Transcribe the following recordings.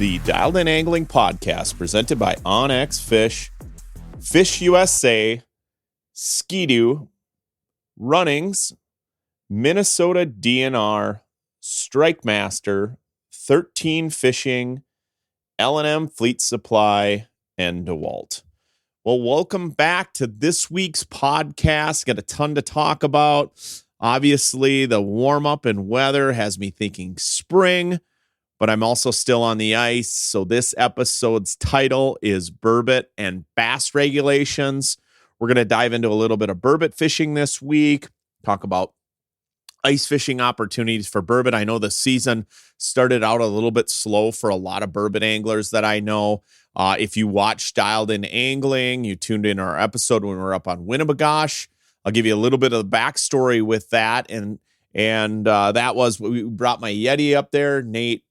The Dialed In Angling Podcast, presented by OnX Fish, Fish USA, Ski-Doo, Runnings, Minnesota DNR, Strike Master, 13 Fishing, L&M Fleet Supply, and DeWalt. Well, welcome back to this week's podcast. Got a ton to talk about. Obviously, the warm-up and weather has me thinking spring, but I'm also still on the ice. So this episode's title is Burbot and Bass Regulations. We're going to dive into a little bit of burbot fishing this week, talk about ice fishing opportunities for burbot. I know the season started out a little bit slow for a lot of burbot anglers that I know. If you watched Dialed In Angling, you tuned in our episode when we were up on Winnebagosh. I'll give you a little bit of the backstory with that. And that was, we brought my Yeti up there. Nate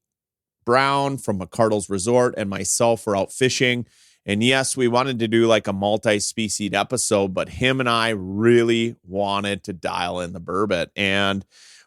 Brown from McCardle's Resort and myself were out fishing. And yes, we wanted to do like a multi-species episode, but him and I really wanted to dial in the burbot. And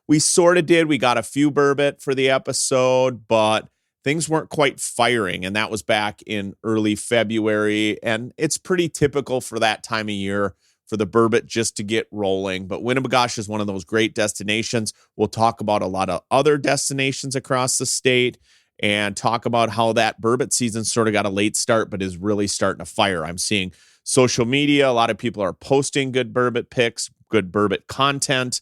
we sort of did. We got a few burbot for the episode, but things weren't quite firing. And that was back in early February. And it's pretty typical for that time of year for the burbot just to get rolling. But Winnebagosh is one of those great destinations. We'll talk about a lot of other destinations across the state and talk about how that burbot season sort of got a late start, but is really starting to fire. I'm seeing social media. A lot of people are posting good burbot pics, good burbot content.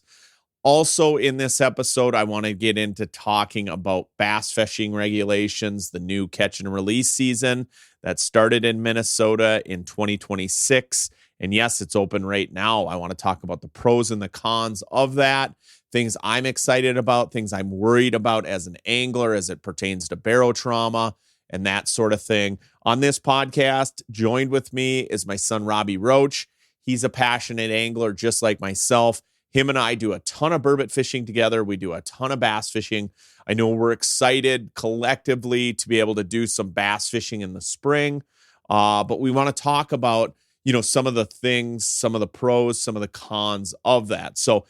Also in this episode, I want to get into talking about bass fishing regulations, the new catch and release season that started in Minnesota in 2026. And yes, it's open right now. I want to talk about the pros and the cons of that, things I'm excited about, things I'm worried about as an angler as it pertains to barotrauma and that sort of thing. On this podcast, joined with me is my son, Robbie Roach. He's a passionate angler just like myself. Him and I do a ton of burbot fishing together. We do a ton of bass fishing. I know we're excited collectively to be able to do some bass fishing in the spring, but we want to talk about, some of the things, some of the pros, some of the cons of that. So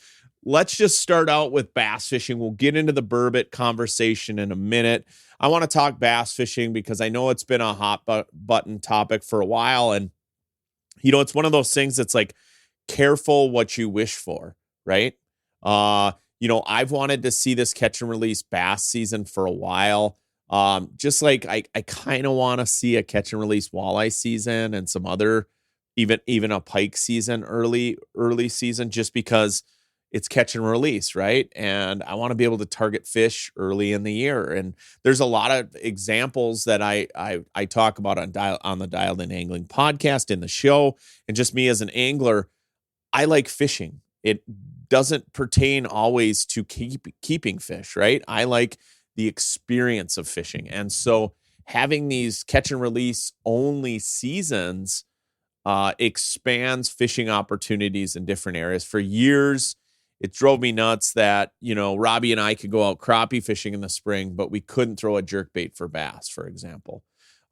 let's just start out with bass fishing. We'll get into the burbot conversation in a minute. I want to talk bass fishing because I know it's been a hot button topic for a while. And, it's one of those things that's like, careful what you wish for, right? I've wanted to see this catch and release bass season for a while. Just like I kind of want to see a catch and release walleye season and some other, even a pike season, early season, just because it's catch and release, right? And I want to be able to target fish early in the year. And there's a lot of examples that I talk about on the Dialed In Angling podcast in the show. And just me as an angler, I like fishing. It doesn't pertain always to keeping fish, right? I like the experience of fishing. And so having these catch and release only seasons expands fishing opportunities in different areas. For years, it drove me nuts that, Robbie and I could go out crappie fishing in the spring, but we couldn't throw a jerkbait for bass, for example.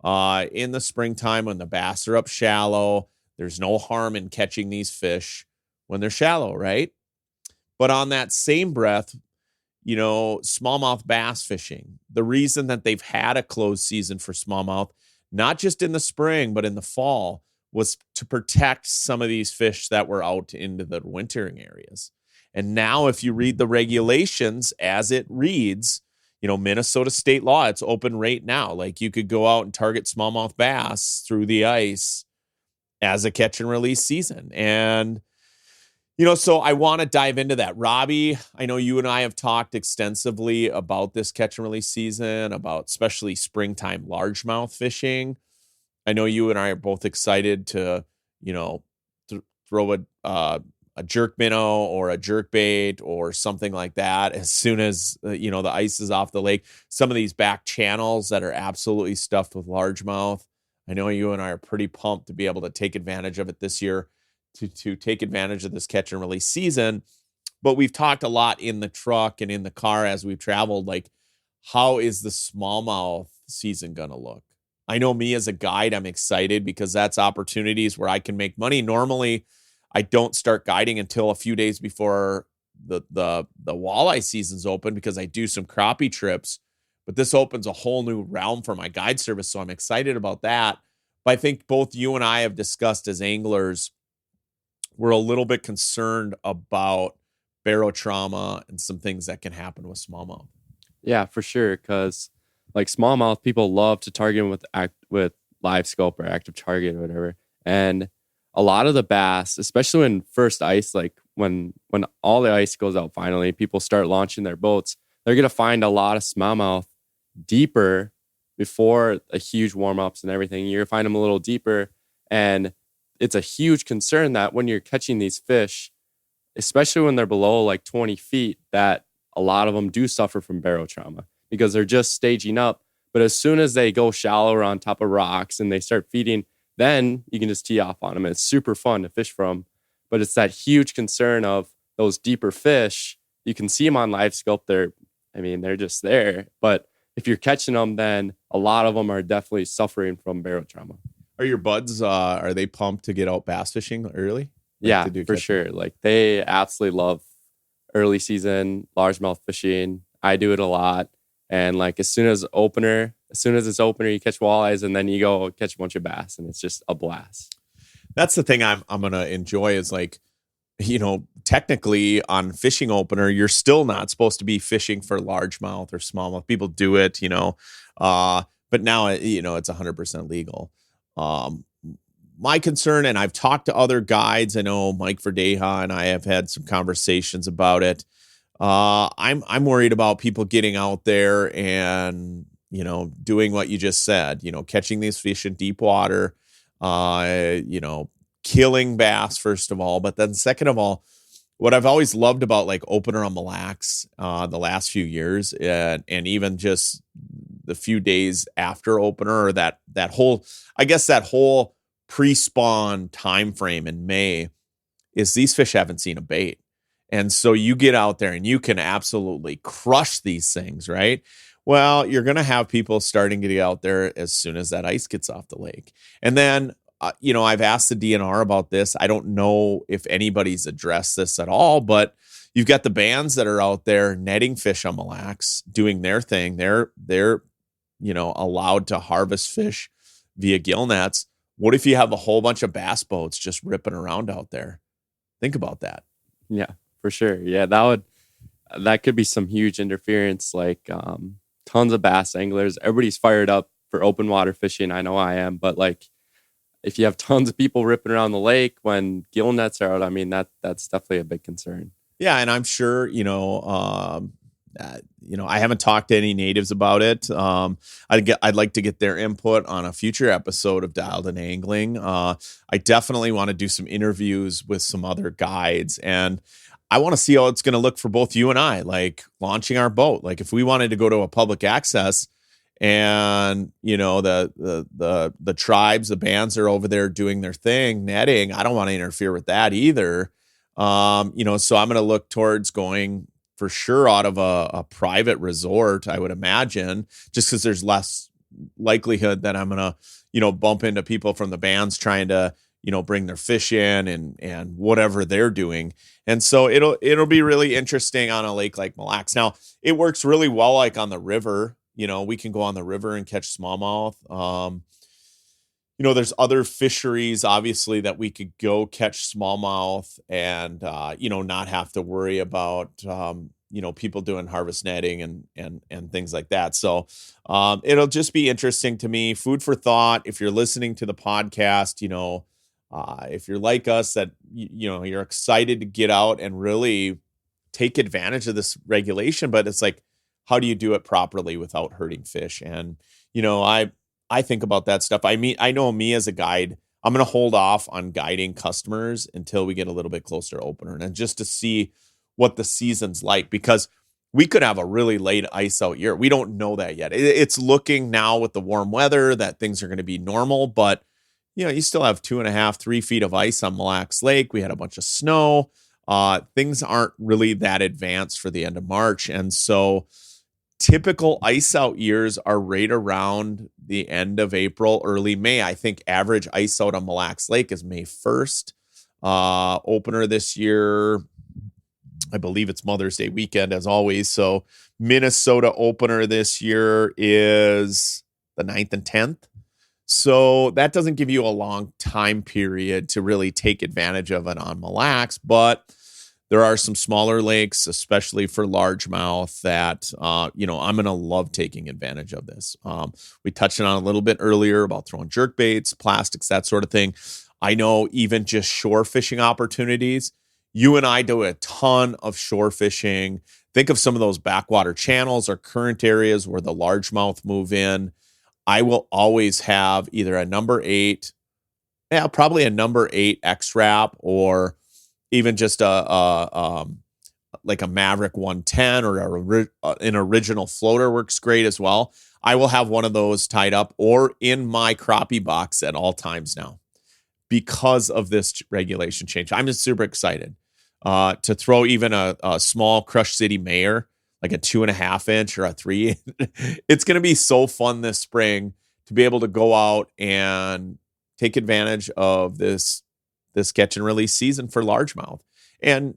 In the springtime, when the bass are up shallow, there's no harm in catching these fish when they're shallow, right? But on that same breath, smallmouth bass fishing, the reason that they've had a closed season for smallmouth, not just in the spring, but in the fall, was to protect some of these fish that were out into the wintering areas. And now if you read the regulations as it reads, Minnesota state law, it's open right now. Like you could go out and target smallmouth bass through the ice as a catch and release season. And, so I want to dive into that. Robbie, I know you and I have talked extensively about this catch and release season, about especially springtime largemouth fishing. I know you and I are both excited to, throw a jerk minnow or a jerk bait or something like that as soon as, the ice is off the lake. Some of these back channels that are absolutely stuffed with largemouth. I know you and I are pretty pumped to be able to take advantage of it this year, to take advantage of this catch and release season. But we've talked a lot in the truck and in the car as we've traveled, like, how is the smallmouth season going to look? I know me as a guide, I'm excited because that's opportunities where I can make money. Normally, I don't start guiding until a few days before the walleye season's open because I do some crappie trips. but this opens a whole new realm for my guide service. So I'm excited about that. But I think both you and I have discussed as anglers, we're a little bit concerned about barotrauma and some things that can happen with smallmouth. Yeah, for sure. Because like smallmouth, people love to target them with live scope or active target or whatever. And a lot of the bass, especially when first ice, like when all the ice goes out finally, people start launching their boats, they're going to find a lot of smallmouth deeper before a huge warm-ups and everything. You're going to find them a little deeper. And it's a huge concern that when you're catching these fish, especially when they're below like 20 feet, that a lot of them do suffer from barotrauma because they're just staging up. But as soon as they go shallower on top of rocks and they start feeding, then you can just tee off on them. It's super fun to fish from. But it's that huge concern of those deeper fish. You can see them on live scope. They're just there. But if you're catching them, then a lot of them are definitely suffering from barotrauma. Are your buds, are they pumped to get out bass fishing early? Yeah, for sure. Like they absolutely love early season largemouth fishing. I do it a lot. And like as soon as it's opener, you catch walleyes and then you go catch a bunch of bass and it's just a blast. That's the thing I'm going to enjoy is like, technically on fishing opener, you're still not supposed to be fishing for largemouth or smallmouth. People do it, but now, it's 100% legal. My concern, and I've talked to other guides, I know Mike Verdeja and I have had some conversations about it. I'm worried about people getting out there and, doing what you just said, catching these fish in deep water, killing bass, first of all, but then second of all, what I've always loved about like opener on Mille Lacs, the last few years and even just the few days after opener or that whole pre-spawn time frame in May is these fish haven't seen a bait. And so you get out there and you can absolutely crush these things, right? Well, you're going to have people starting to get out there as soon as that ice gets off the lake. And then, I've asked the DNR about this. I don't know if anybody's addressed this at all, but you've got the bands that are out there netting fish on Mille Lacs, doing their thing. They're allowed to harvest fish via gill nets. What if you have a whole bunch of bass boats just ripping around out there? Think about that. Yeah, for sure. Yeah, that could be some huge interference. Like tons of bass anglers, everybody's fired up for open water fishing. I know I am, but like if you have tons of people ripping around the lake when gill nets are out, I mean that's definitely a big concern. Yeah, and I'm sure I haven't talked to any natives about it. I'd like to get their input on a future episode of Dialed In Angling. I definitely want to do some interviews with some other guides, and I want to see how it's going to look for both you and I, like launching our boat. Like if we wanted to go to a public access and, the tribes, the bands are over there doing their thing, netting, I don't want to interfere with that either. So I'm going to look towards going for sure out of a private resort, I would imagine, just because there's less likelihood that I'm going to, bump into people from the bands trying to, bring their fish in and whatever they're doing. And so it'll be really interesting on a lake like Mille Lacs. Now, it works really well like on the river. We can go on the river and catch smallmouth. There's other fisheries, obviously, that we could go catch smallmouth and, not have to worry about, people doing harvest netting and things like that. So it'll just be interesting to me. Food for thought. If you're listening to the podcast, if you're like us, that, you're excited to get out and really take advantage of this regulation, but it's like, how do you do it properly without hurting fish? And, I think about that stuff. I mean, I know me as a guide, I'm going to hold off on guiding customers until we get a little bit closer to opener and just to see what the season's like, because we could have a really late ice out year. We don't know that yet. It's looking now with the warm weather that things are going to be normal, but you still have 2.5, 3 feet of ice on Mille Lacs Lake. We had a bunch of snow. Things aren't really that advanced for the end of March. And so typical ice out years are right around the end of April, early May. I think average ice out on Mille Lacs Lake is May 1st. Opener this year, I believe it's Mother's Day weekend as always. So Minnesota opener this year is the 9th and 10th. So that doesn't give you a long time period to really take advantage of it on Mille Lacs, but there are some smaller lakes, especially for largemouth, that, I'm going to love taking advantage of this. We touched on a little bit earlier about throwing jerk baits, plastics, that sort of thing. I know even just shore fishing opportunities. You and I do a ton of shore fishing. Think of some of those backwater channels or current areas where the largemouth move in. I will always have either a number 8, probably a number 8 X-Wrap, or even just like a Maverick 110 or an original floater works great as well. I will have one of those tied up or in my crappie box at all times now because of this regulation change. I'm just super excited to throw even a small Crush City Mayor, like a 2.5 inch or a 3. It's going to be so fun this spring to be able to go out and take advantage of this catch and release season for largemouth. And,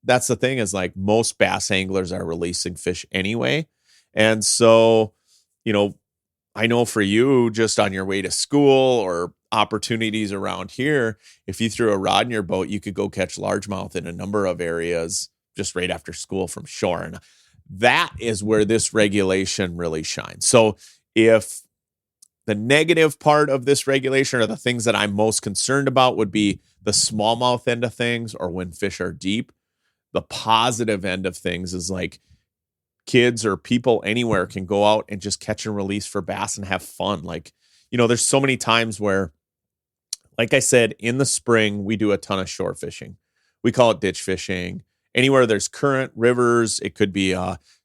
that's the thing is like most bass anglers are releasing fish anyway. And so, I know for you, just on your way to school or opportunities around here, if you threw a rod in your boat, you could go catch largemouth in a number of areas just right after school from shore. And that is where this regulation really shines. So if the negative part of this regulation, or the things that I'm most concerned about, would be the smallmouth end of things or when fish are deep. The positive end of things is like kids or people anywhere can go out and just catch and release for bass and have fun. Like, there's so many times where, like I said, in the spring, we do a ton of shore fishing. We call it ditch fishing. Anywhere there's current, rivers, it could be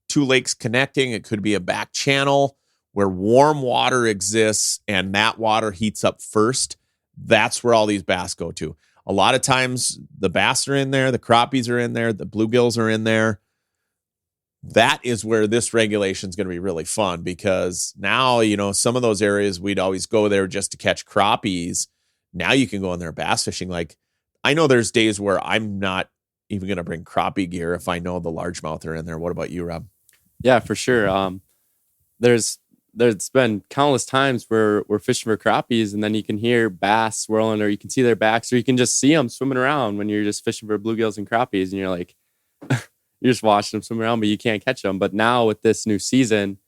2 lakes connecting. It could be a back channel where warm water exists and that water heats up first. That's where all these bass go to. A lot of times the bass are in there, the crappies are in there, the bluegills are in there. That is where this regulation is going to be really fun, because now, some of those areas we'd always go there just to catch crappies. Now you can go in there bass fishing. Like, I know there's days where I'm not even going to bring crappie gear if I know the largemouth are in there. What about you, Rob? Yeah, for sure. There's been countless times where we're fishing for crappies and then you can hear bass swirling, or you can see their backs, or you can just see them swimming around when you're just fishing for bluegills and crappies, and you're like, you're just watching them swim around, but you can't catch them. But now with this new season,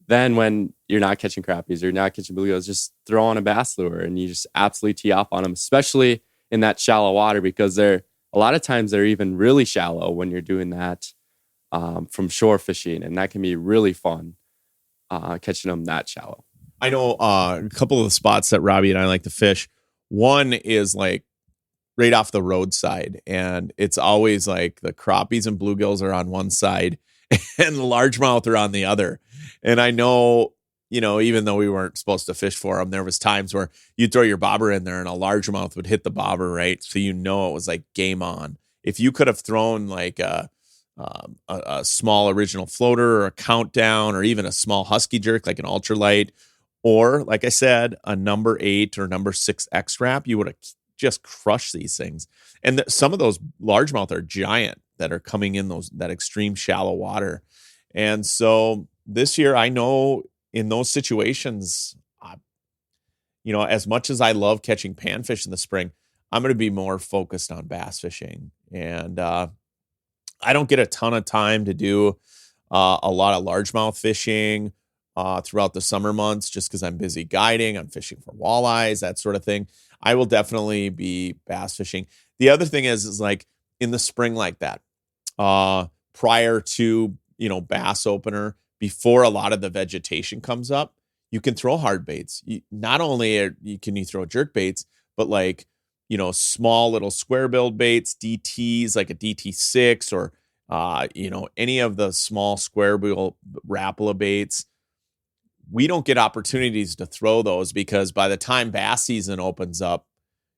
then when you're not catching crappies or you're not catching bluegills, just throw on a bass lure and you just absolutely tee off on them, especially in that shallow water, because a lot of times they're even really shallow when you're doing that from shore fishing, and that can be really fun. Catching them that shallow. I know a couple of the spots that Robbie and I like to fish. One is like right off the roadside, and it's always like the crappies and bluegills are on one side and the largemouth are on the other. And I know, even though we weren't supposed to fish for them, there was times where you'd throw your bobber in there and a largemouth would hit the bobber, right? So it was like game on. If you could have thrown like a small original floater or a countdown, or even a small husky jerk like an ultralight, or like I said, a number 8 or number 6 X-Wrap, you would have just crushed these things. And some of those largemouth are giant that are coming in that extreme shallow water. And so this year, I know in those situations, as much as I love catching panfish in the spring, I'm going to be more focused on bass fishing. And I don't get a ton of time to do a lot of largemouth fishing throughout the summer months, just because I'm busy guiding, I'm fishing for walleyes, that sort of thing. I will definitely be bass fishing. The other thing is like in the spring like that, prior to, bass opener, before a lot of the vegetation comes up, you can throw hard baits. Not only can you throw jerk baits, but like, small little square billed baits, DTs, like a DT6 or, any of the small square bill Rapala baits. We don't get opportunities to throw those because by the time bass season opens up,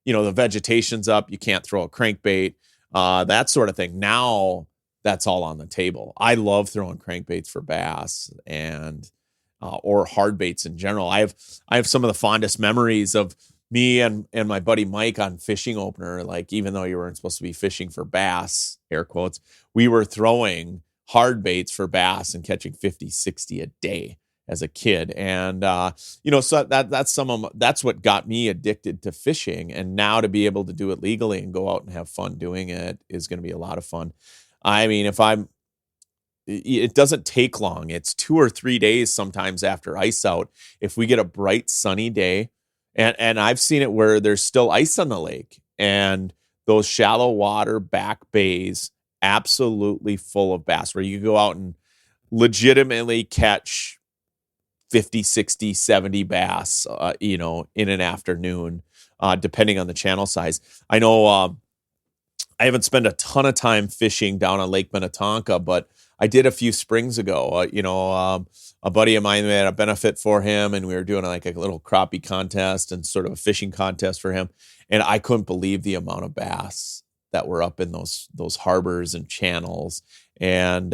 the vegetation's up. You can't throw a crankbait, that sort of thing. Now that's all on the table. I love throwing crankbaits for bass and or hard baits in general. I have some of the fondest memories of me and my buddy Mike on fishing opener, like even though you weren't supposed to be fishing for bass, air quotes, we were throwing hard baits for bass and catching 50, 60 a day as a kid. And, so that's what got me addicted to fishing. And now to be able to do it legally and go out and have fun doing it is going to be a lot of fun. I mean, it doesn't take long. It's 2 or 3 days sometimes after ice out. If we get a bright sunny day, and I've seen it where there's still ice on the lake and those shallow water back bays absolutely full of bass, where you go out and legitimately catch 50, 60, 70 bass, in an afternoon, depending on the channel size. I know I haven't spent a ton of time fishing down on Lake Minnetonka, but I did a few springs ago. A buddy of mine had a benefit for him, and we were doing like a little crappie contest and sort of a fishing contest for him. And I couldn't believe the amount of bass that were up in those harbors and channels. And,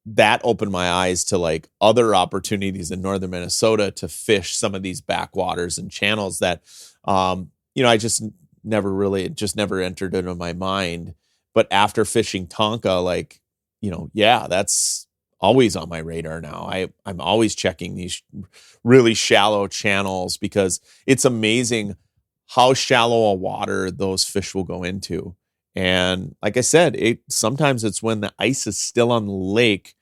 that opened my eyes to like other opportunities in northern Minnesota to fish some of these backwaters and channels that, I just never entered into my mind. But after fishing Tonka, that's always on my radar now. I'm always checking these really shallow channels because it's amazing how shallow a water those fish will go into. And like I said, sometimes it's when the ice is still on the lake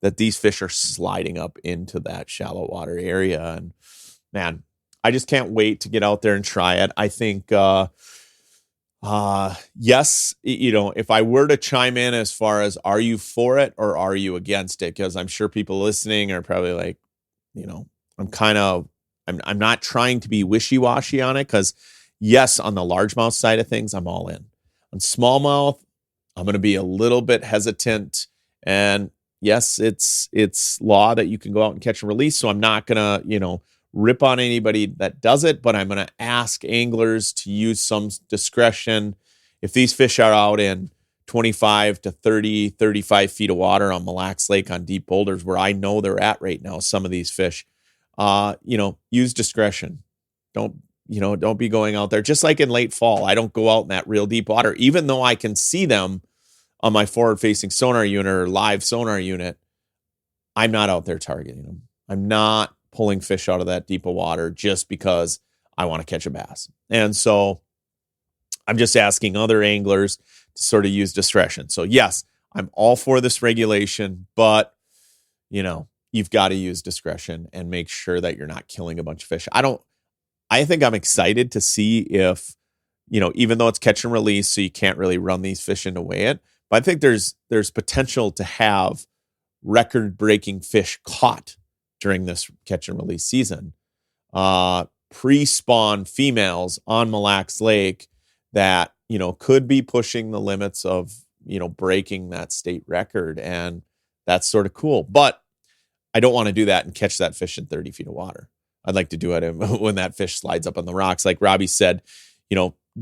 that these fish are sliding up into that shallow water area. And man, I just can't wait to get out there and try it. I think, yes, if I were to chime in as far as, are you for it or are you against it? Because I'm sure people listening are probably like, I'm not trying to be wishy-washy on it, because yes, on the largemouth side of things, I'm all in. On smallmouth, I'm going to be a little bit hesitant. And yes, it's law that you can go out and catch and release. So I'm not going to, rip on anybody that does it, but I'm going to ask anglers to use some discretion. If these fish are out in 25 to 30, 35 feet of water on Mille Lacs Lake on deep boulders, where I know they're at right now, some of these fish, use discretion. Don't be going out there. Just like in late fall, I don't go out in that real deep water, even though I can see them on my forward-facing sonar unit or live sonar unit. I'm not out there targeting them. I'm not pulling fish out of that deep of water just because I want to catch a bass. And so I'm just asking other anglers to sort of use discretion. So yes, I'm all for this regulation, but you've got to use discretion and make sure that you're not killing a bunch of fish. I think I'm excited to see if, even though it's catch and release, so you can't really run these fish in to weigh it, but I think there's potential to have record-breaking fish caught during this catch and release season. Pre-spawn females on Mille Lacs Lake that, could be pushing the limits of, breaking that state record. And that's sort of cool. But I don't want to do that and catch that fish in 30 feet of water. I'd like to do it when that fish slides up on the rocks. Like Robbie said,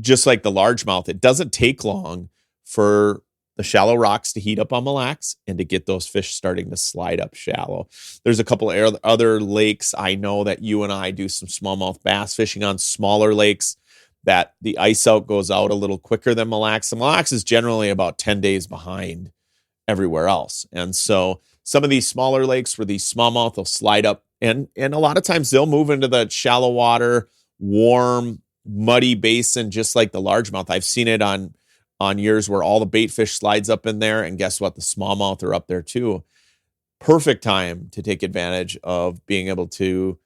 just like the largemouth, it doesn't take long for the shallow rocks to heat up on Mille Lacs and to get those fish starting to slide up shallow. There's a couple of other lakes I know that you and I do some smallmouth bass fishing on, smaller lakes that the ice out goes out a little quicker than Mille Lacs. The Mille Lacs is generally about 10 days behind everywhere else. And so some of these smaller lakes where these smallmouth will slide up, and a lot of times they'll move into the shallow water, warm, muddy basin, just like the largemouth. I've seen it on years where all the bait fish slides up in there, and guess what? The smallmouth are up there too. Perfect time to take advantage of being able to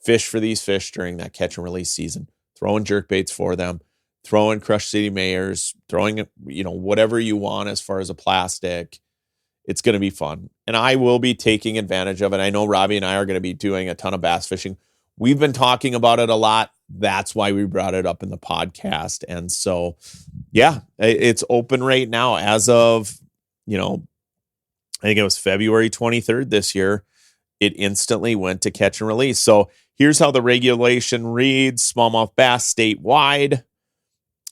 fish for these fish during that catch and release season. Throwing jerk baits for them, throwing Crush City Mayors, throwing, whatever you want as far as a plastic. It's going to be fun. And I will be taking advantage of it. I know Robbie and I are going to be doing a ton of bass fishing. We've been talking about it a lot. That's why we brought it up in the podcast. And so, yeah, it's open right now as of, I think it was February 23rd this year. It instantly went to catch and release. So here's how the regulation reads. Smallmouth bass statewide,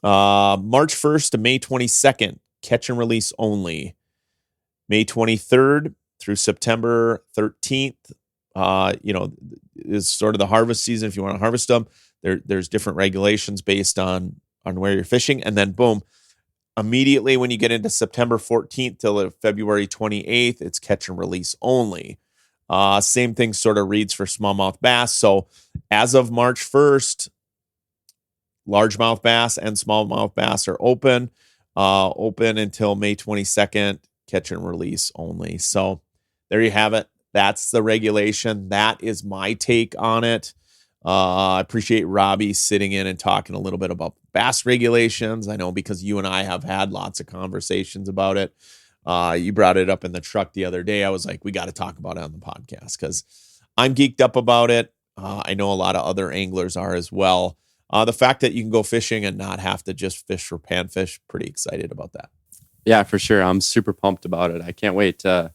March 1st to May 22nd, catch and release only. May 23rd through September 13th, is sort of the harvest season. If you want to harvest them, there's different regulations based on where you're fishing. And then boom, immediately when you get into September 14th till February 28th, it's catch and release only. Same thing sort of reads for smallmouth bass. So as of March 1st, largemouth bass and smallmouth bass are open until May 22nd, catch and release only. So there you have it. That's the regulation. That is my take on it. I appreciate Robbie sitting in and talking a little bit about bass regulations. I know because you and I have had lots of conversations about it. You brought it up in the truck the other day. I was like, we got to talk about it on the podcast because I'm geeked up about it. I know a lot of other anglers are as well. The fact that you can go fishing and not have to just fish for panfish, pretty excited about that. Yeah, for sure. I'm super pumped about it. I can't wait to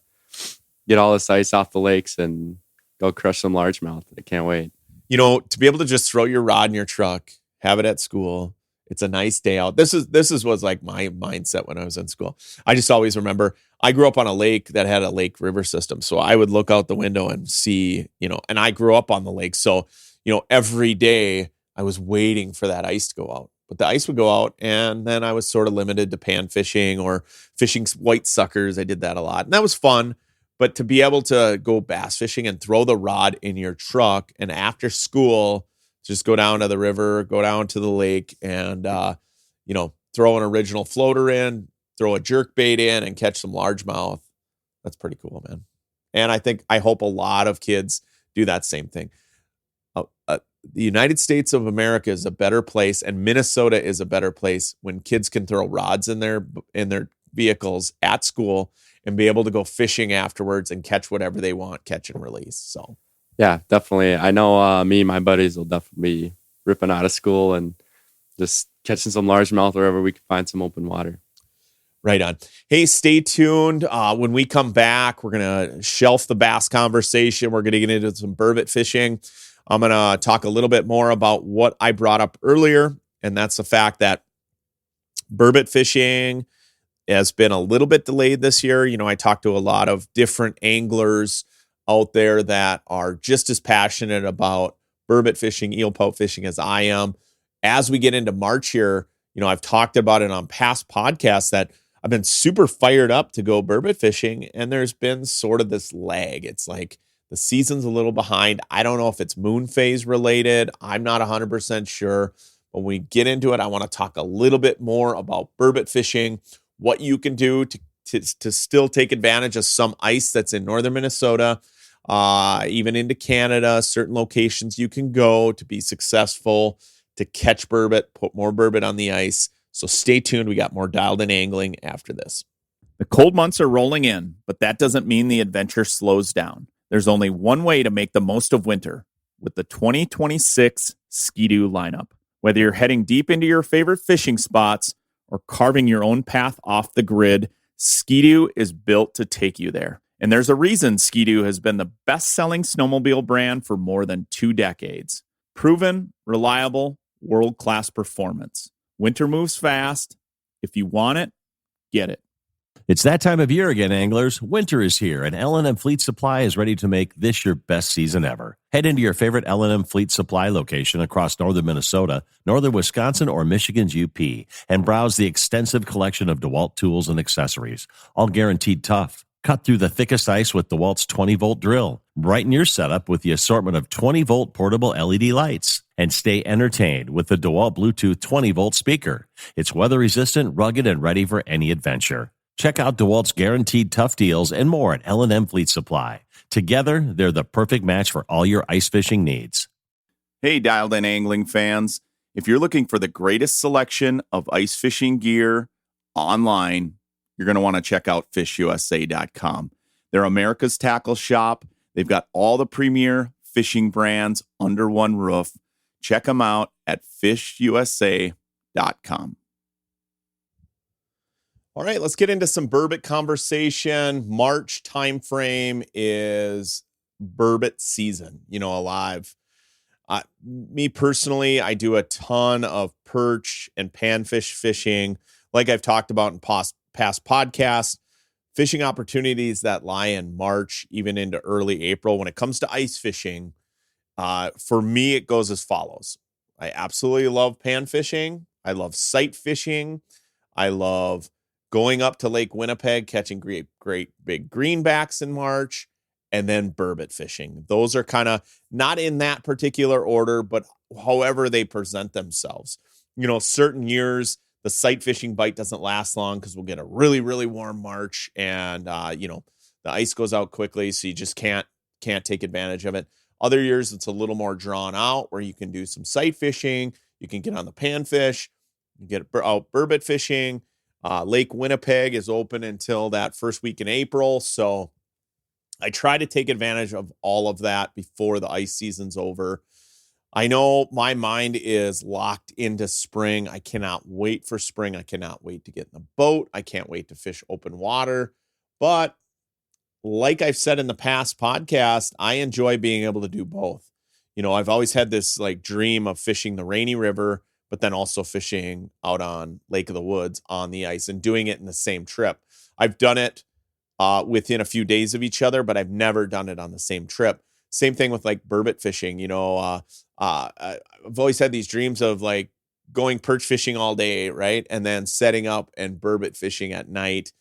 get all this ice off the lakes and go crush some largemouth. I can't wait. To be able to just throw your rod in your truck, have it at school. It's a nice day out. This was like my mindset when I was in school. I just always remember I grew up on a lake that had a lake river system. So I would look out the window and see, and I grew up on the lake. So, every day I was waiting for that ice to go out. But the ice would go out and then I was sort of limited to pan fishing or fishing white suckers. I did that a lot. And that was fun. But to be able to go bass fishing and throw the rod in your truck and after school, just go down to the river, go down to the lake and, throw an original floater in, throw a jerk bait in and catch some largemouth. That's pretty cool, man. And I hope a lot of kids do that same thing. The United States of America is a better place and Minnesota is a better place when kids can throw rods in their vehicles at school and be able to go fishing afterwards and catch whatever they want, catch and release. So, yeah, definitely. I know me and my buddies will definitely be ripping out of school and just catching some largemouth wherever we can find some open water. Right on. Hey, stay tuned. When we come back, we're going to shelf the bass conversation. We're going to get into some burbot fishing. I'm going to talk a little bit more about what I brought up earlier, and that's the fact that burbot fishing has been a little bit delayed this year. I talked to a lot of different anglers out there that are just as passionate about burbot fishing, eel pout fishing as I am. As we get into March here, I've talked about it on past podcasts that I've been super fired up to go burbot fishing, and there's been sort of this lag. It's like the season's a little behind. I don't know if it's moon phase related. I'm not 100% sure. When we get into it, I want to talk a little bit more about burbot fishing, what you can do to still take advantage of some ice that's in northern Minnesota, even into Canada, certain locations you can go to be successful, to catch burbot, put more burbot on the ice. So stay tuned. We got more Dialed In Angling after this. The cold months are rolling in, but that doesn't mean the adventure slows down. There's only one way to make the most of winter with the 2026 Ski-Doo lineup. Whether you're heading deep into your favorite fishing spots or carving your own path off the grid, Ski-Doo is built to take you there. And there's a reason Ski-Doo has been the best-selling snowmobile brand for more than 2 decades. Proven, reliable, world-class performance. Winter moves fast. If you want it, get it. It's that time of year again, anglers. Winter is here, and L&M Fleet Supply is ready to make this your best season ever. Head into your favorite L&M Fleet Supply location across northern Minnesota, northern Wisconsin, or Michigan's UP, and browse the extensive collection of DeWalt tools and accessories, all guaranteed tough. Cut through the thickest ice with DeWalt's 20-volt drill. Brighten your setup with the assortment of 20-volt portable LED lights. And stay entertained with the DeWalt Bluetooth 20-volt speaker. It's weather-resistant, rugged, and ready for any adventure. Check out DeWalt's guaranteed tough deals and more at L&M Fleet Supply. Together, they're the perfect match for all your ice fishing needs. Hey, Dialed In Angling fans. If you're looking for the greatest selection of ice fishing gear online, you're going to want to check out fishusa.com. They're America's tackle shop. They've got all the premier fishing brands under one roof. Check them out at fishusa.com. All right, let's get into some burbot conversation. March timeframe is burbot season, alive. Me personally, I do a ton of perch and panfish fishing. Like I've talked about in past podcasts, fishing opportunities that lie in March, even into early April. When it comes to ice fishing, for me, it goes as follows. I absolutely love pan fishing. I love sight fishing. I love going up to Lake Winnipeg, catching great big greenbacks in March, and then burbot fishing. Those are kind of not in that particular order, but however they present themselves. Certain years, the sight fishing bite doesn't last long because we'll get a really, really warm March, and the ice goes out quickly, so you just can't take advantage of it. Other years, it's a little more drawn out where you can do some sight fishing. You can get on the panfish, you get out burbot fishing. Lake Winnipeg is open until that first week in April. So I try to take advantage of all of that before the ice season's over. I know my mind is locked into spring. I cannot wait for spring. I cannot wait to get in the boat. I can't wait to fish open water. But like I've said in the past podcast, I enjoy being able to do both. I've always had this like dream of fishing the Rainy River, but then also fishing out on Lake of the Woods on the ice and doing it in the same trip. I've done it within a few days of each other, but I've never done it on the same trip. Same thing with like burbot fishing. I've always had these dreams of like going perch fishing all day, right? And then setting up and burbot fishing at night.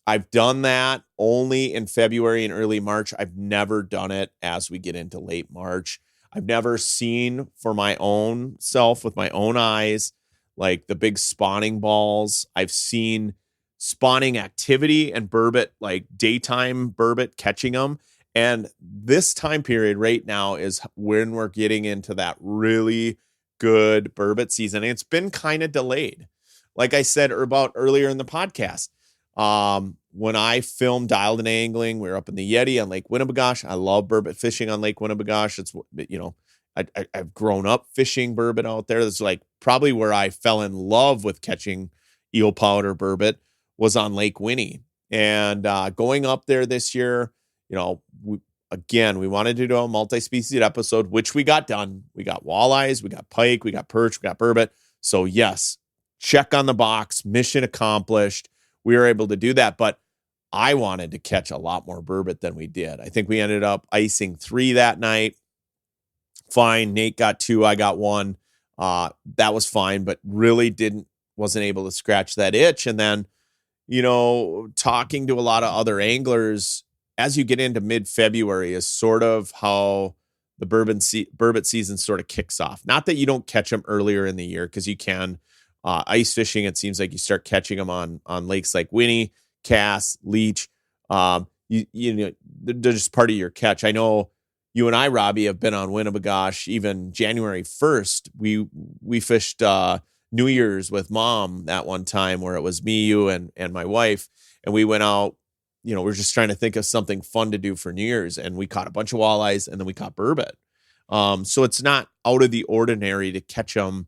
I've done that only in February and early March. I've never done it as we get into late March. I've never seen for my own self with my own eyes, like the big spawning balls. I've seen spawning activity and burbot, like daytime burbot catching them. And this time period right now is when we're getting into that really good burbot season. And it's been kind of delayed. Like I said about earlier in the podcast, when I filmed Dialed In Angling, we were up in the Yeti on Lake Winnipegosh. I love burbot fishing on Lake Winnipegosh. It's, I've grown up fishing burbot out there. That's like probably where I fell in love with catching eel powder burbot was on Lake Winnie. And going up there this year, we wanted to do a multi-species episode, which we got done. We got walleyes, we got pike, we got perch, we got burbot. So yes, check on the box, mission accomplished. We were able to do that, but I wanted to catch a lot more burbot than we did. I think we ended up icing 3 that night. Fine. Nate got 2. I got 1. That was fine, but really wasn't able to scratch that itch. And then, talking to a lot of other anglers as you get into mid-February is sort of how the burbot season sort of kicks off. Not that you don't catch them earlier in the year, because you can. Ice fishing, it seems like you start catching them on lakes like Winnie, Cass, Leech. They're just part of your catch. I know you and I, Robbie, have been on Winnipegosh even January 1st. We fished New Year's with Mom that one time where it was me, you, and my wife, and we went out. We're just trying to think of something fun to do for New Year's, and we caught a bunch of walleyes, and then we caught burbot. So it's not out of the ordinary to catch them,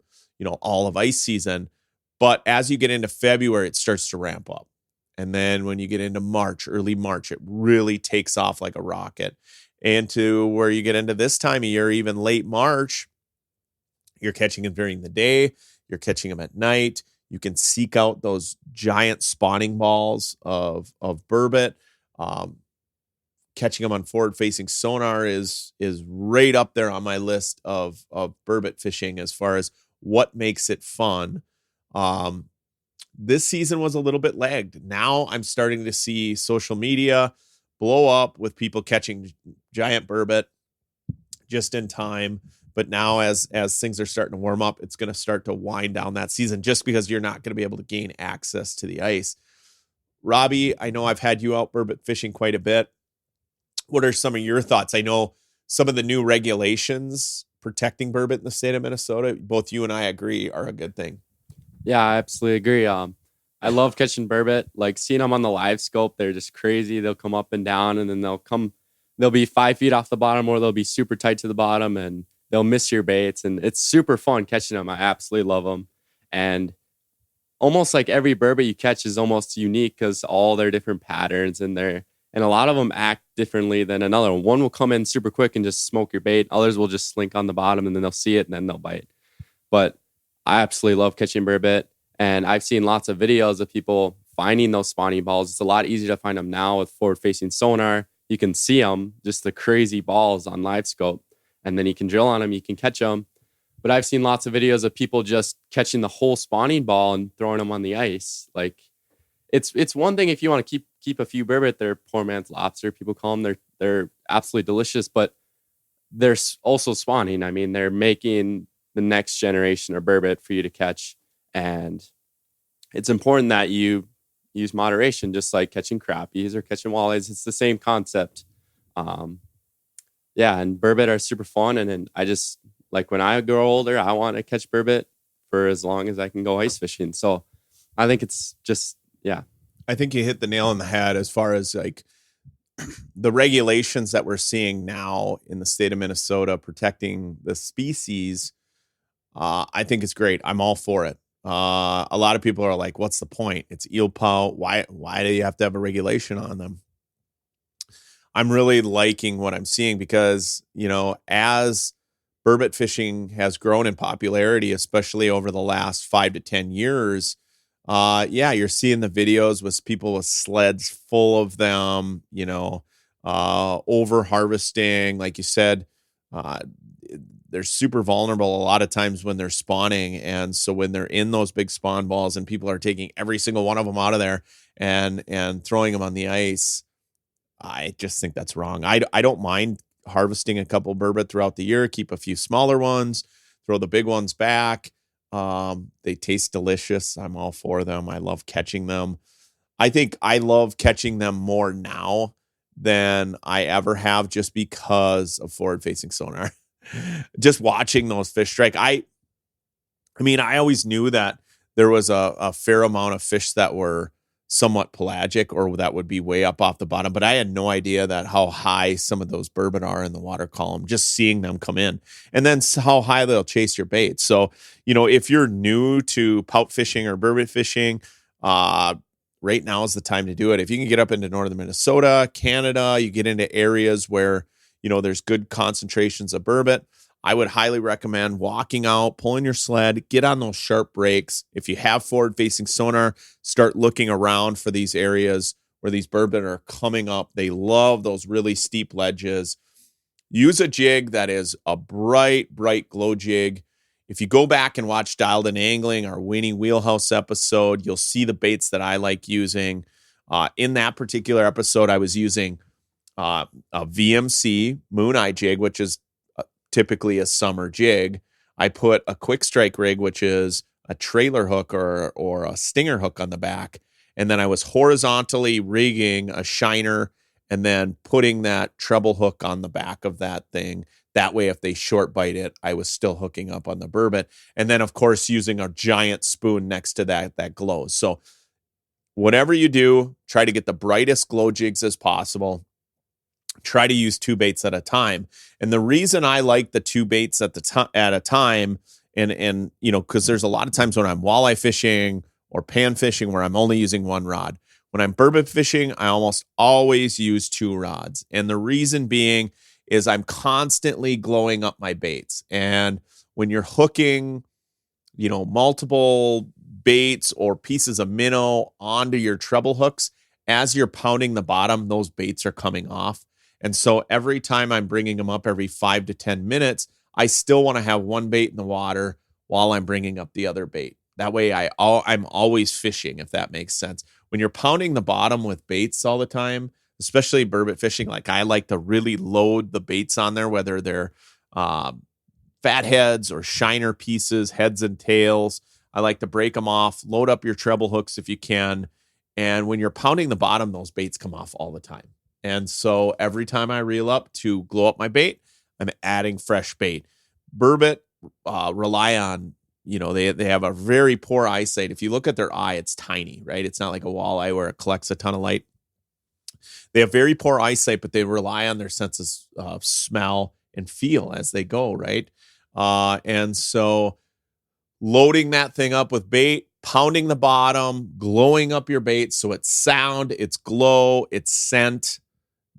all of ice season. But as you get into February, it starts to ramp up. And then when you get into March, early March, it really takes off like a rocket. And to where you get into this time of year, even late March, you're catching them during the day, you're catching them at night. You can seek out those giant spawning balls of burbot. Catching them on forward-facing sonar is right up there on my list of burbot fishing as far as what makes it fun. This season was a little bit lagged. Now I'm starting to see social media blow up with people catching giant burbot just in time. But now as things are starting to warm up, it's going to start to wind down that season just because you're not going to be able to gain access to the ice. Robbie, I know I've had you out burbot fishing quite a bit. What are some of your thoughts? I know some of the new regulations protecting burbot in the state of Minnesota, both you and I agree, are a good thing. Yeah, I absolutely agree. I love catching burbot. Like seeing them on the live scope, they're just crazy. They'll come up and down, and then they'll be 5 feet off the bottom, or they'll be super tight to the bottom, and they'll miss your baits. And it's super fun catching them. I absolutely love them. And almost like every burbot you catch is almost unique because all their different patterns and a lot of them act differently than another. One will come in super quick and just smoke your bait. Others will just slink on the bottom, and then they'll see it and then they'll bite. But I absolutely love catching burbot. And I've seen lots of videos of people finding those spawning balls. It's a lot easier to find them now with forward-facing sonar. You can see them, just the crazy balls on live scope, and then you can drill on them, you can catch them. But I've seen lots of videos of people just catching the whole spawning ball and throwing them on the ice. Like, it's one thing if you want to keep a few burbot. They're poor man's lobster, people call them. They're absolutely delicious, but they're also spawning. I mean, they're making the next generation of burbot for you to catch, and it's important that you use moderation, just like catching crappies or catching walleyes. It's the same concept. Yeah, and burbot are super fun, and I just, like, when I grow older, I want to catch burbot for as long as I can go ice fishing. So I think it's just, yeah. I think you hit the nail on the head as far as like the regulations that we're seeing now in the state of Minnesota protecting the species. I think it's great. I'm all for it. A lot of people are like, what's the point? It's eel pout. Why do you have to have a regulation on them? I'm really liking what I'm seeing because, as burbot fishing has grown in popularity, especially over the last 5 to 10 years, you're seeing the videos with people with sleds full of them, over harvesting. Like you said, they're super vulnerable a lot of times when they're spawning. And so when they're in those big spawn balls and people are taking every single one of them out of there and throwing them on the ice, I just think that's wrong. I don't mind harvesting a couple burbot throughout the year, keep a few smaller ones, throw the big ones back. They taste delicious. I'm all for them. I love catching them. I think I love catching them more now than I ever have just because of forward-facing sonar. Just watching those fish strike. I always knew that there was a fair amount of fish that were somewhat pelagic or that would be way up off the bottom, but I had no idea that how high some of those burbot are in the water column, just seeing them come in, and then how high they'll chase your bait. So, if you're new to pout fishing or burbot fishing, right now is the time to do it. If you can get up into northern Minnesota, Canada, you get into areas where, there's good concentrations of burbot, I would highly recommend walking out, pulling your sled, get on those sharp breaks. If you have forward-facing sonar, start looking around for these areas where these burbot are coming up. They love those really steep ledges. Use a jig that is a bright glow jig. If you go back and watch Dialed In Angling, our Weenie Wheelhouse episode, you'll see the baits that I like using. In that particular episode, I was using a VMC Moon Eye jig, which is typically a summer jig. I put a quick strike rig, which is a trailer hook or a stinger hook on the back. And then I was horizontally rigging a shiner and then putting that treble hook on the back of that thing. That way, if they short bite it, I was still hooking up on the burbot. And then, of course, using a giant spoon next to that glows. So whatever you do, try to get the brightest glow jigs as possible. Try to use 2 baits at a time. And the reason I like the 2 baits at a time, and because there's a lot of times when I'm walleye fishing or pan fishing where I'm only using 1 rod. When I'm burbot fishing, I almost always use 2 rods. And the reason being is I'm constantly glowing up my baits. And when you're hooking, multiple baits or pieces of minnow onto your treble hooks, as you're pounding the bottom, those baits are coming off. And so every time I'm bringing them up every 5 to 10 minutes, I still want to have 1 bait in the water while I'm bringing up the other bait. That way I'm always fishing, if that makes sense. When you're pounding the bottom with baits all the time, especially burbot fishing, like I like to really load the baits on there, whether they're fat heads or shiner pieces, heads and tails. I like to break them off, load up your treble hooks if you can. And when you're pounding the bottom, those baits come off all the time. And so every time I reel up to glow up my bait, I'm adding fresh bait. Burbot rely on, they have a very poor eyesight. If you look at their eye, it's tiny, right? It's not like a walleye where it collects a ton of light. They have very poor eyesight, but they rely on their senses of smell and feel as they go, right? And so loading that thing up with bait, pounding the bottom, glowing up your bait so it's sound, it's glow, it's scent.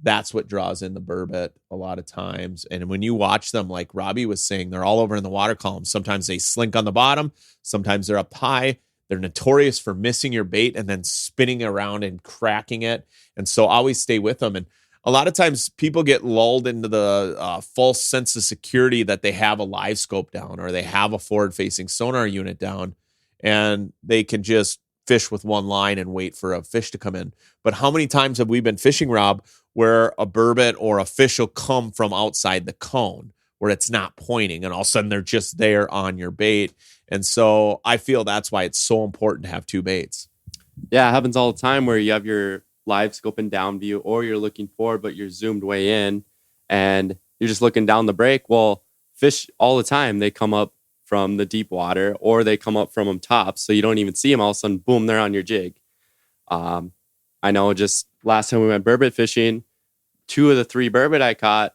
That's what draws in the burbot a lot of times. And when you watch them, like Robbie was saying, they're all over in the water column. Sometimes they slink on the bottom. Sometimes they're up high. They're notorious for missing your bait and then spinning around and cracking it. And so always stay with them. And a lot of times people get lulled into the false sense of security that they have a live scope down or they have a forward-facing sonar unit down, and they can just fish with one line and wait for a fish to come in. But how many times have we been fishing, Rob, where a burbot or a fish will come from outside the cone where it's not pointing, and all of a sudden they're just there on your bait? And so I feel that's why it's so important to have two baits. Yeah, it happens all the time where you have your live scope and down view, or you're looking forward, but you're zoomed way in and you're just looking down the break. Well, fish all the time, they come up from the deep water or they come up from them top. So you don't even see them. All of a sudden, boom, they're on your jig. I know just last time we went burbot fishing, 2 of the 3 burbot I caught,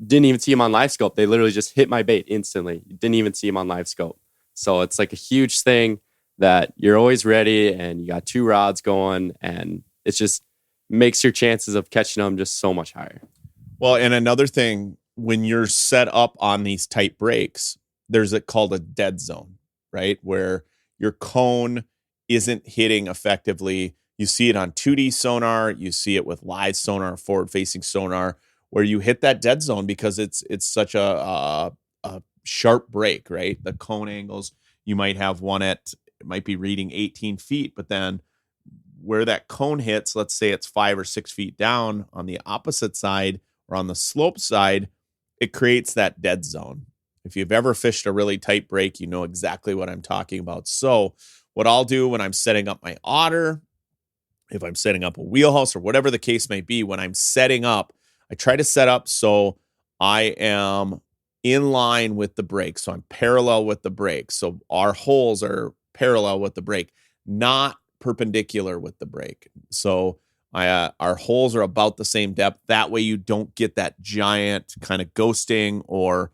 didn't even see them on live scope. They literally just hit my bait instantly. Didn't even see them on live scope. So it's like a huge thing that you're always ready and you got 2 rods going, and it just makes your chances of catching them just so much higher. Well, and another thing, when you're set up on these tight breaks, there's called a dead zone, right? Where your cone isn't hitting effectively. You see it on 2D sonar. You see it with live sonar, forward-facing sonar, where you hit that dead zone because it's such a sharp break, right? The cone angles, you might have one it might be reading 18 feet, but then where that cone hits, let's say it's 5 or 6 feet down on the opposite side or on the slope side, it creates that dead zone. If you've ever fished a really tight break, you know exactly what I'm talking about. So what I'll do when I'm setting up my otter, if I'm setting up a wheelhouse or whatever the case may be, when I'm setting up, I try to set up so I am in line with the break. So I'm parallel with the break. So our holes are parallel with the break, not perpendicular with the break. So our holes are about the same depth. That way you don't get that giant kind of ghosting or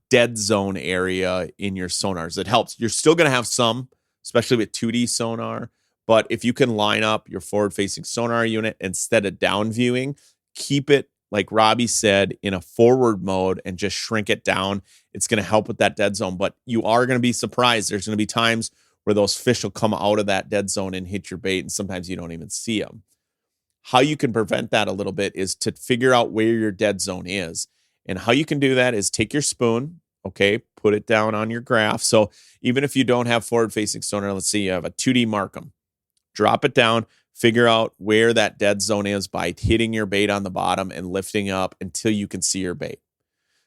dead zone area in your sonars. It helps. You're still going to have some, especially with 2D sonar. But if you can line up your forward-facing sonar unit instead of down viewing, keep it, like Robbie said, in a forward mode and just shrink it down. It's going to help with that dead zone. But you are going to be surprised. There's going to be times where those fish will come out of that dead zone and hit your bait, and sometimes you don't even see them. How you can prevent that a little bit is to figure out where your dead zone is. And how you can do that is take your spoon, okay, put it down on your graph. So even if you don't have forward-facing sonar, let's say you have a 2D Markham, drop it down, figure out where that dead zone is by hitting your bait on the bottom and lifting up until you can see your bait.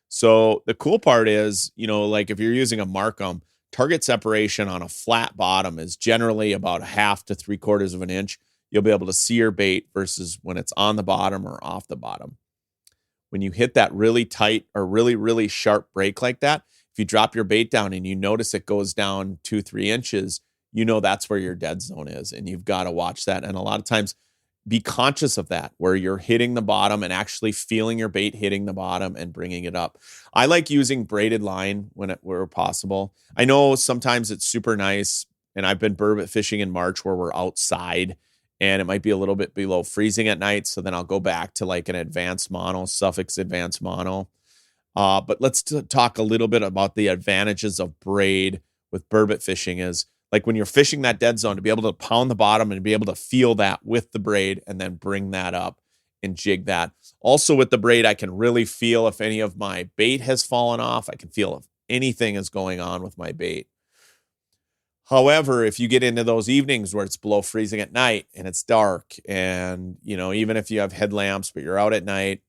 So the cool part is, like if you're using a Markham, target separation on a flat bottom is generally about 1/2 to 3/4 of an inch. You'll be able to see your bait versus when it's on the bottom or off the bottom. When you hit that really tight or really, really sharp break like that, if you drop your bait down and you notice it goes down 2-3 inches, that's where your dead zone is, and you've got to watch that. And a lot of times be conscious of that, where you're hitting the bottom and actually feeling your bait hitting the bottom and bringing it up. I like using braided line where possible. I know sometimes it's super nice, and I've been burbot fishing in March where we're outside and it might be a little bit below freezing at night. So then I'll go back to like an advanced mono, Suffix advanced mono. But let's talk a little bit about the advantages of braid with burbot fishing. Is like when you're fishing that dead zone, to be able to pound the bottom and be able to feel that with the braid and then bring that up and jig that. Also with the braid, I can really feel if any of my bait has fallen off. I can feel if anything is going on with my bait. However, if you get into those evenings where it's below freezing at night and it's dark, and even if you have headlamps but you're out at night,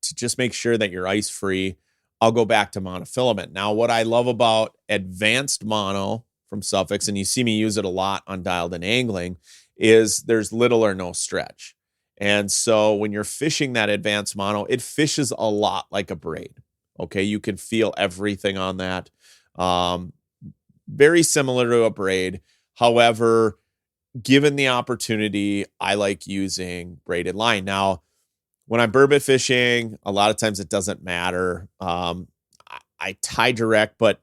to just make sure that you're ice free, I'll go back to monofilament. Now, what I love about advanced mono from Suffix, and you see me use it a lot on Dialed In Angling, is there's little or no stretch. And so when you're fishing that advanced mono, it fishes a lot like a braid. Okay, you can feel everything on that. Very similar to a braid. However, given the opportunity, I like using braided line. Now, when I'm burbot fishing, a lot of times it doesn't matter. I tie direct, but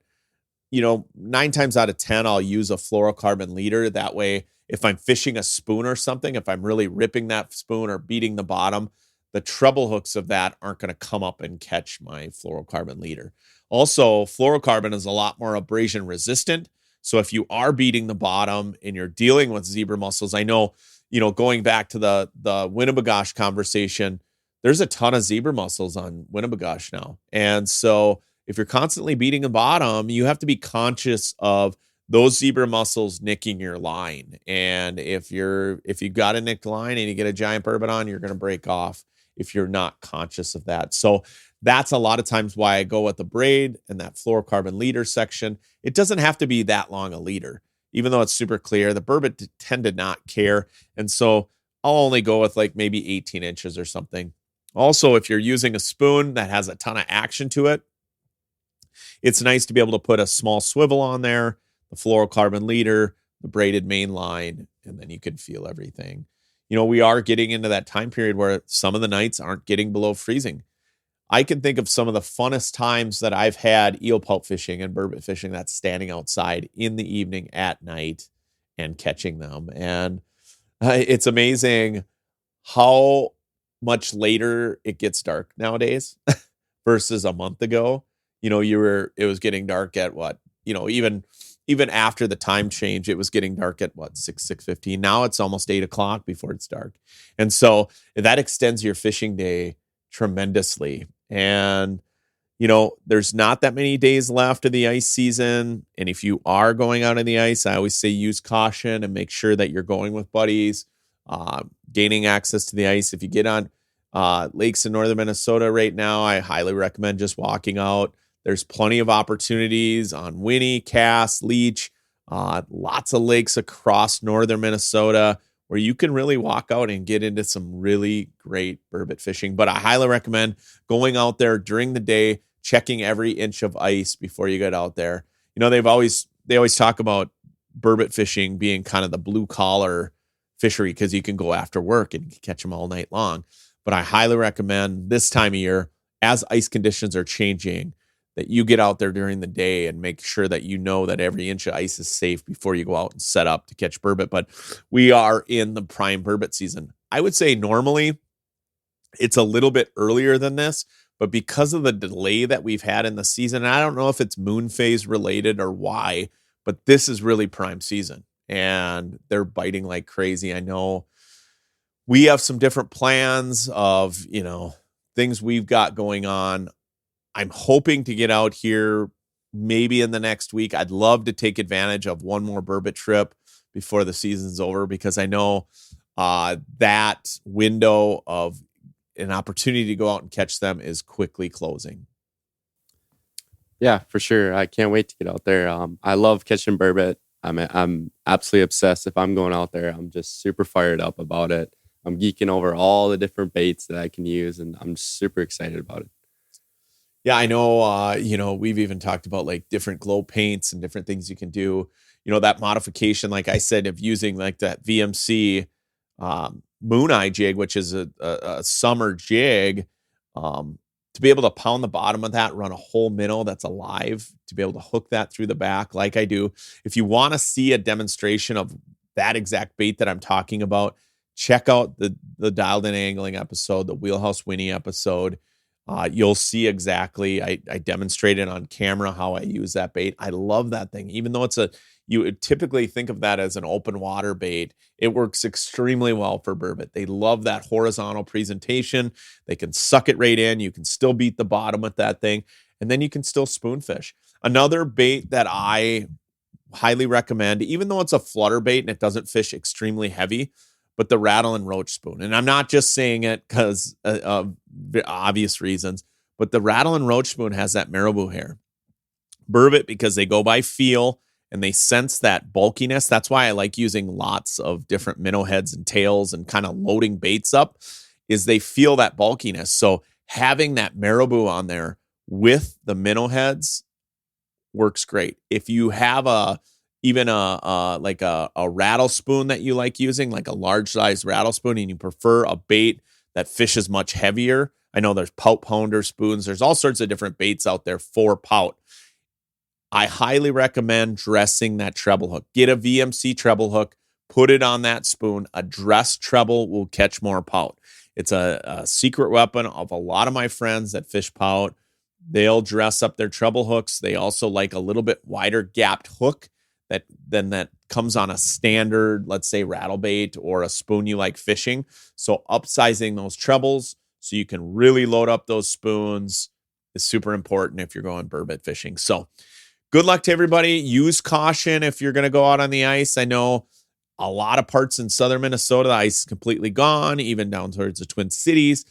9 times out of 10, I'll use a fluorocarbon leader. That way, if I'm fishing a spoon or something, if I'm really ripping that spoon or beating the bottom, the treble hooks of that aren't going to come up and catch my fluorocarbon leader. Also, fluorocarbon is a lot more abrasion resistant. So if you are beating the bottom and you're dealing with zebra mussels, I know, going back to the Winnebagosh conversation, there's a ton of zebra mussels on Winnebagosh now. And so if you're constantly beating the bottom, you have to be conscious of those zebra mussels nicking your line. And if you've got a nicked line and you get a giant burbot on, you're going to break off if you're not conscious of that. So that's a lot of times why I go with the braid and that fluorocarbon leader section. It doesn't have to be that long a leader, even though it's super clear. The burbot tend to not care. And so I'll only go with like maybe 18 inches or something. Also, if you're using a spoon that has a ton of action to it, it's nice to be able to put a small swivel on there, the fluorocarbon leader, the braided main line, and then you can feel everything. We are getting into that time period where some of the nights aren't getting below freezing. I can think of some of the funnest times that I've had eel pout fishing and burbot fishing, that's standing outside in the evening at night and catching them. And it's amazing how much later it gets dark nowadays versus a month ago. It was getting dark at what, even after the time change, it was getting dark at what, 6:15. Now it's almost 8:00 before it's dark. And so that extends your fishing day tremendously. And, there's not that many days left of the ice season. And if you are going out on the ice, I always say use caution and make sure that you're going with buddies, gaining access to the ice. If you get on lakes in northern Minnesota right now, I highly recommend just walking out. There's plenty of opportunities on Winnie, Cass, Leech, lots of lakes across northern Minnesota where you can really walk out and get into some really great burbot fishing. But I highly recommend going out there during the day, checking every inch of ice before you get out there. They always talk about burbot fishing being kind of the blue collar fishery because you can go after work and catch them all night long. But I highly recommend this time of year, as ice conditions are changing, that you get out there during the day and make sure that that every inch of ice is safe before you go out and set up to catch burbot. But we are in the prime burbot season. I would say normally it's a little bit earlier than this, but because of the delay that we've had in the season, I don't know if it's moon phase related or why, but this is really prime season and they're biting like crazy. I know we have some different plans of, things we've got going on. I'm hoping to get out here maybe in the next week. I'd love to take advantage of one more burbot trip before the season's over because I know that window of an opportunity to go out and catch them is quickly closing. Yeah, for sure. I can't wait to get out there. I love catching burbot. I'm absolutely obsessed. If I'm going out there, I'm just super fired up about it. I'm geeking over all the different baits that I can use, and I'm super excited about it. Yeah, I know, we've even talked about like different glow paints and different things you can do. That modification, like I said, of using like that VMC Moon Eye jig, which is a summer jig, to be able to pound the bottom of that, run a whole minnow that's alive, to be able to hook that through the back like I do. If you want to see a demonstration of that exact bait that I'm talking about, check out the Dialed In Angling episode, the Wheelhouse Winnie episode. You'll see exactly. I demonstrated on camera how I use that bait. I love that thing. Even though you would typically think of that as an open water bait, it works extremely well for burbot. They love that horizontal presentation. They can suck it right in. You can still beat the bottom with that thing, and then you can still spoonfish. Another bait that I highly recommend, even though it's a flutter bait and it doesn't fish extremely heavy, but the rattle and roach spoon. And I'm not just saying it because of obvious reasons, but the rattle and roach spoon has that marabou hair. Burbot, because they go by feel and they sense that bulkiness. That's why I like using lots of different minnow heads and tails and kind of loading baits up, is they feel that bulkiness. So having that marabou on there with the minnow heads works great. If you have even a rattle spoon that you like using, like a large size rattle spoon, and you prefer a bait that fishes much heavier. I know there's pout pounder spoons. There's all sorts of different baits out there for pout. I highly recommend dressing that treble hook. Get a VMC treble hook, put it on that spoon. A dressed treble will catch more pout. It's a secret weapon of a lot of my friends that fish pout. They'll dress up their treble hooks. They also like a little bit wider gapped hook that comes on a standard, let's say rattle bait or a spoon you like fishing. So upsizing those trebles so you can really load up those spoons is super important if you're going burbot fishing. So good luck to everybody. Use caution if you're going to go out on the ice. I know a lot of parts in southern Minnesota, the ice is completely gone, even down towards the Twin Cities.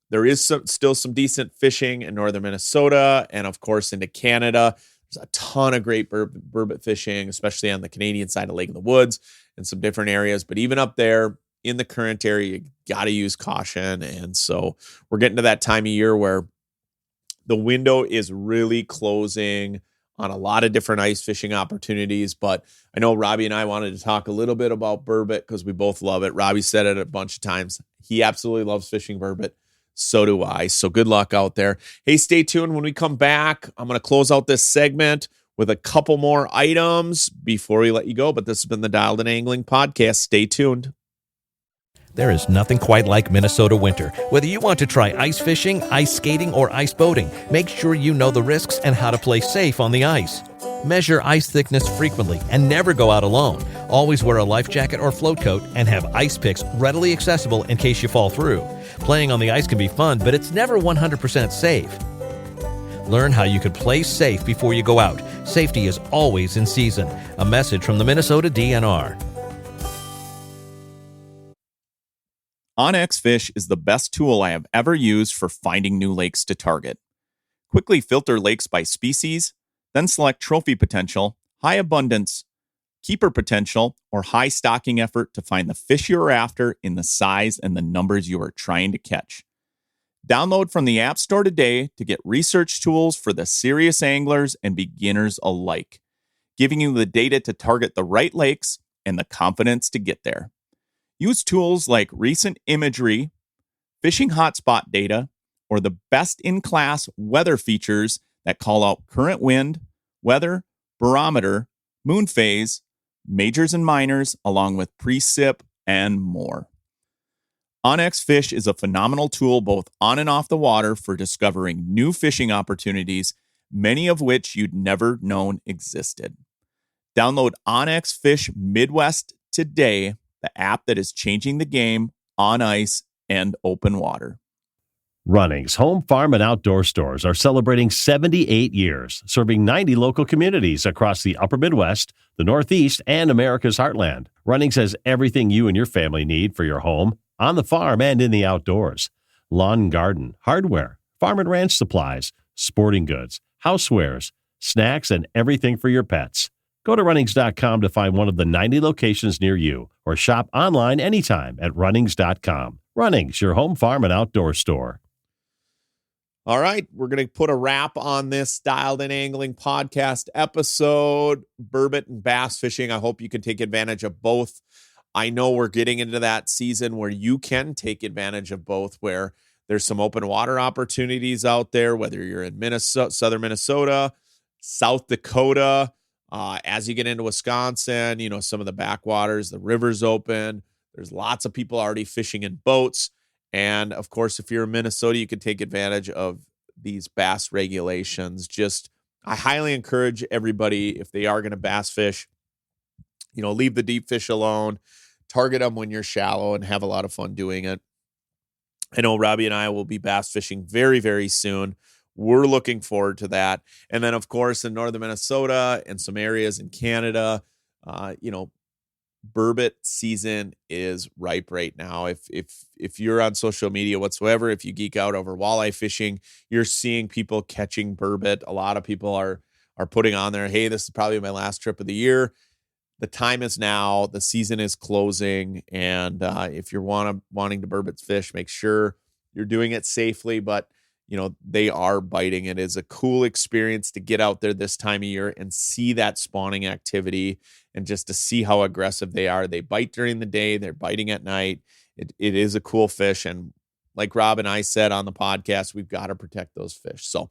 There is still some decent fishing in northern Minnesota and, of course, into Canada. There's a ton of great burbot fishing, especially on the Canadian side of Lake in the Woods and some different areas. But even up there in the current area, you got to use caution. And so we're getting to that time of year where the window is really closing on a lot of different ice fishing opportunities. But I know Robbie and I wanted to talk a little bit about burbot because we both love it. Robbie said it a bunch of times. He absolutely loves fishing burbot. So do I. So good luck out there. Hey, stay tuned. When we come back, I'm going to close out this segment with a couple more items before we let you go. But this has been the Dialed In Angling Podcast. Stay tuned. There is nothing quite like Minnesota winter. Whether you want to try ice fishing, ice skating, or ice boating, make sure you know the risks and how to play safe on the ice. Measure ice thickness frequently and never go out alone. Always wear a life jacket or float coat and have ice picks readily accessible in case you fall through. Playing on the ice can be fun, but it's never 100% safe. Learn how you could play safe before you go out. Safety is always in season. A message from the Minnesota DNR. OnX Fish is the best tool I have ever used for finding new lakes to target. Quickly filter lakes by species, then select trophy potential, high abundance, keeper potential, or high stocking effort to find the fish you are after in the size and the numbers you are trying to catch. Download from the App Store today to get research tools for the serious anglers and beginners alike, giving you the data to target the right lakes and the confidence to get there. Use tools like recent imagery, fishing hotspot data, or the best-in-class weather features that call out current wind, weather, barometer, moon phase, majors and minors, along with precip and more. OnX Fish is a phenomenal tool both on and off the water for discovering new fishing opportunities, many of which you'd never known existed. Download OnX Fish Midwest today, the app that is changing the game on ice and open water. Running's home, farm, and outdoor stores are celebrating 78 years, serving 90 local communities across the upper Midwest, the Northeast, and America's heartland. Running's has everything you and your family need for your home, on the farm, and in the outdoors. Lawn and garden, hardware, farm and ranch supplies, sporting goods, housewares, snacks, and everything for your pets. Go to runnings.com to find one of the 90 locations near you or shop online anytime at runnings.com. Runnings, your home, farm, and outdoor store. All right, we're going to put a wrap on this Dialed In Angling Podcast episode. Burbot and bass fishing, I hope you can take advantage of both. I know we're getting into that season where you can take advantage of both, where there's some open water opportunities out there, whether you're in Minnesota, southern Minnesota, South Dakota. As you get into Wisconsin, you know, some of the backwaters, the river's open. There's lots of people already fishing in boats. And of course, if you're in Minnesota, you can take advantage of these bass regulations. I highly encourage everybody, if they are going to bass fish, you know, leave the deep fish alone, target them when you're shallow, and have a lot of fun doing it. I know Robbie and I will be bass fishing very, very soon. We're looking forward to that. And then, of course, in northern Minnesota and some areas in Canada, burbot season is ripe right now. If you're on social media whatsoever, if you geek out over walleye fishing, you're seeing people catching burbot. A lot of people are putting on there, hey, this is probably my last trip of the year. The time is now. The season is closing. And if you're wanting to burbot fish, make sure you're doing it safely. But you know, they are biting. It is a cool experience to get out there this time of year and see that spawning activity and just to see how aggressive they are. They bite during the day. They're biting at night. It is a cool fish. And like Rob and I said on the podcast, we've got to protect those fish. So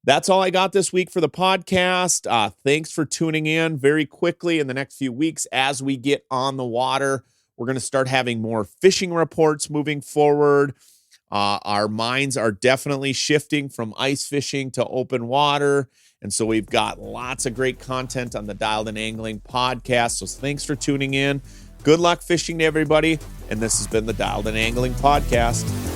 that's all I got this week for the podcast. Thanks for tuning in. Very quickly in the next few weeks, as we get on the water, we're going to start having more fishing reports moving forward. Our minds are definitely shifting from ice fishing to open water And so we've got lots of great content on the Dialed In Angling podcast. So thanks for tuning in. Good luck fishing to everybody. And this has been the Dialed In Angling podcast.